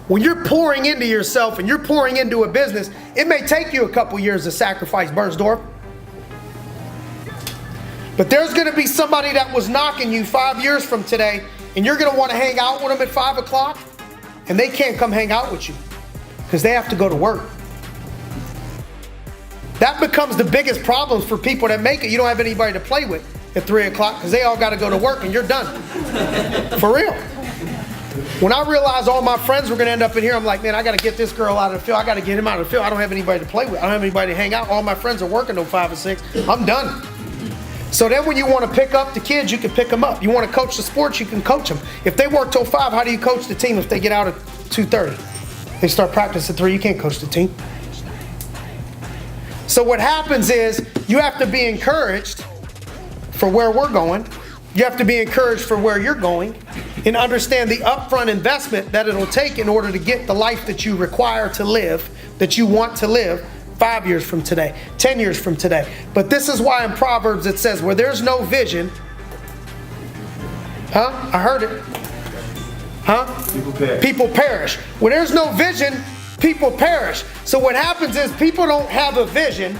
when you're pouring into yourself and you're pouring into a business, it may take you a couple years to sacrifice, Bernsdorf. But there's going to be somebody that was knocking you 5 years from today, and you're going to want to hang out with them at 5 o'clock, and they can't come hang out with you because they have to go to work. That becomes the biggest problems for people that make it. You don't have anybody to play with at 3 o'clock because they all got to go to work and you're done. For real. When I realized all my friends were going to end up in here, I'm like, man, I got to get this girl out of the field. I got to get him out of the field. I don't have anybody to play with. I don't have anybody to hang out. All my friends are working till 5 or 6. I'm done. So then when you want to pick up the kids, you can pick them up. You want to coach the sports, you can coach them. If they work till 5, how do you coach the team if they get out at 2:30? They start practice at 3. You can't coach the team. So what happens is you have to be encouraged for where we're going. You have to be encouraged for where you're going and understand the upfront investment that it'll take in order to get the life that you require to live, that you want to live 5 years from today, 10 years from today. But this is why in Proverbs it says, where there's no vision, I heard it. People perish. Where there's no vision, people perish. So what happens is people don't have a vision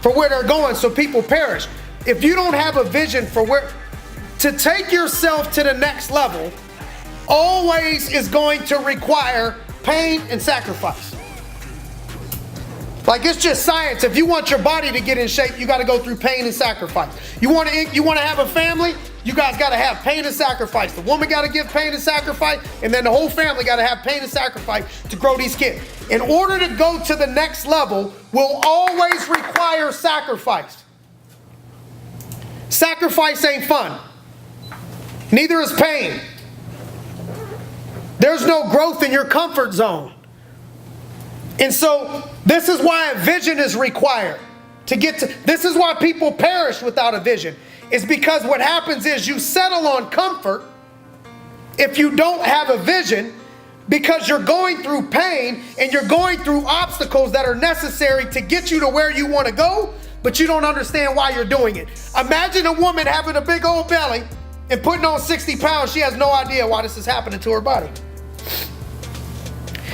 for where they're going, so people perish. If you don't have a vision for where, to take yourself to the next level, always is going to require pain and sacrifice. Like, it's just science. If you want your body to get in shape, you got to go through pain and sacrifice. You want to have a family, you guys got to have pain and sacrifice. The woman got to give pain and sacrifice, and then the whole family got to have pain and sacrifice to grow these kids. In order to go to the next level will always require sacrifice. Sacrifice ain't fun. Neither is pain. There's no growth in your comfort zone. And so this is why a vision is required to get to. This is why people perish without a vision. It's because what happens is you settle on comfort if you don't have a vision, because you're going through pain and you're going through obstacles that are necessary to get you to where you want to go, but you don't understand why you're doing it. Imagine a woman having a big old belly and putting on 60 pounds. She has no idea why this is happening to her body.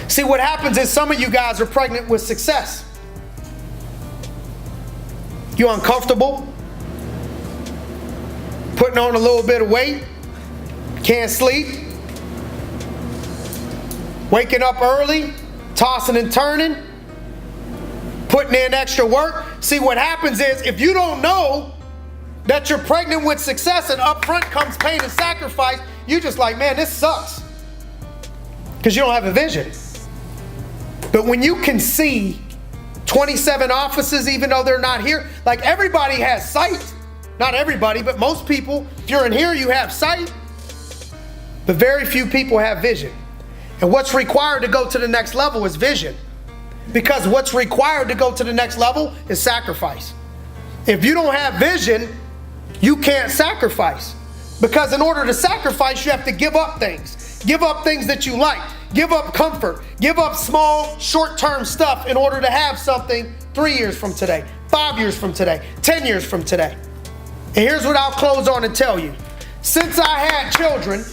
See, what happens is some of you guys are pregnant with success. You're uncomfortable, putting on a little bit of weight, can't sleep, waking up early, tossing and turning, putting in extra work. See, what happens is if you don't know that you're pregnant with success and up front comes pain and sacrifice, you're just like, man, this sucks. Because you don't have a vision. But when you can see 27 offices, even though they're not here, like everybody has sight. Not everybody, but most people, if you're in here, you have sight. But very few people have vision. And what's required to go to the next level is vision. Because what's required to go to the next level is sacrifice. If you don't have vision, you can't sacrifice. Because in order to sacrifice, you have to give up things. Give up things that you like. Give up comfort. Give up small, short-term stuff in order to have something 3 years from today, 5 years from today, 10 years from today. And here's what I'll close on and tell you. Since I had children,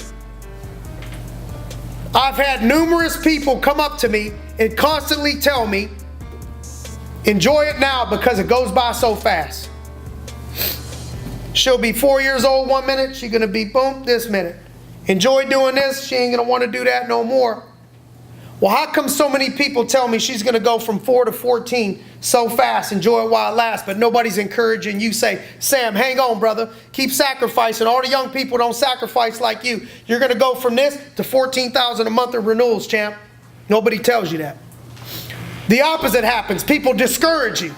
I've had numerous people come up to me and constantly tell me, enjoy it now because it goes by so fast. She'll be 4 years old 1 minute, she's gonna be boom this minute. Enjoy doing this, she ain't gonna wanna do that no more. Well, how come so many people tell me she's gonna go from 4 to 14 so fast, enjoy it while it lasts, but nobody's encouraging you? Say, Sam, hang on, brother, keep sacrificing. All the young people don't sacrifice like you. You're gonna go from this to $14,000 a month of renewals, champ. Nobody tells you that. The opposite happens. People discourage you.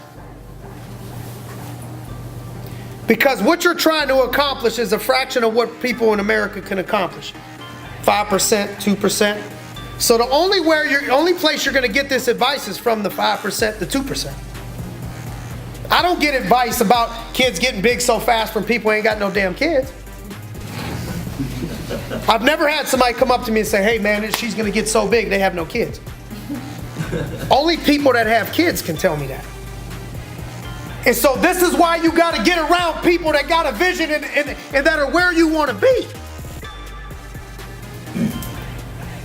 Because what you're trying to accomplish is a fraction of what people in America can accomplish. 5%, 2%. So the only place you're going to get this advice is from the 5%, the 2%. I don't get advice about kids getting big so fast from people who ain't got no damn kids. I've never had somebody come up to me and say, hey man, she's going to get so big they have no kids. Only people that have kids can tell me that. And so this is why you got to get around people that got a vision and that are where you want to be.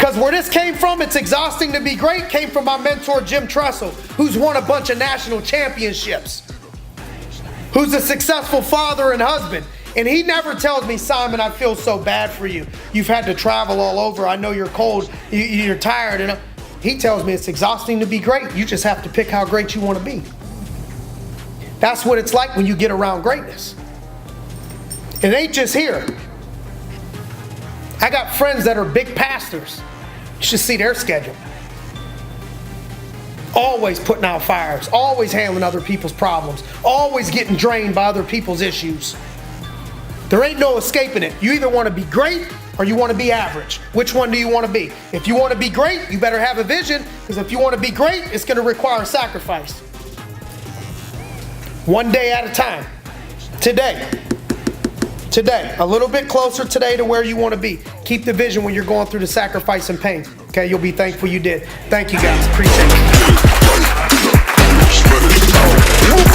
Because where this came from, it's exhausting to be great, came from my mentor, Jim Surace, who's won a bunch of national championships, who's a successful father and husband. And he never tells me, Simon, I feel so bad for you. You've had to travel all over. I know you're cold. You're tired. And he tells me it's exhausting to be great. You just have to pick how great you want to be. That's what it's like when you get around greatness. It ain't just here. I got friends that are big pastors. You should see their schedule. Always putting out fires. Always handling other people's problems. Always getting drained by other people's issues. There ain't no escaping it. You either want to be great or you want to be average. Which one do you want to be? If you want to be great, you better have a vision, because if you want to be great, it's going to require sacrifice. One day at a time. Today. Today. A little bit closer today to where you want to be. Keep the vision when you're going through the sacrifice and pain. Okay, you'll be thankful you did. Thank you guys. Appreciate it.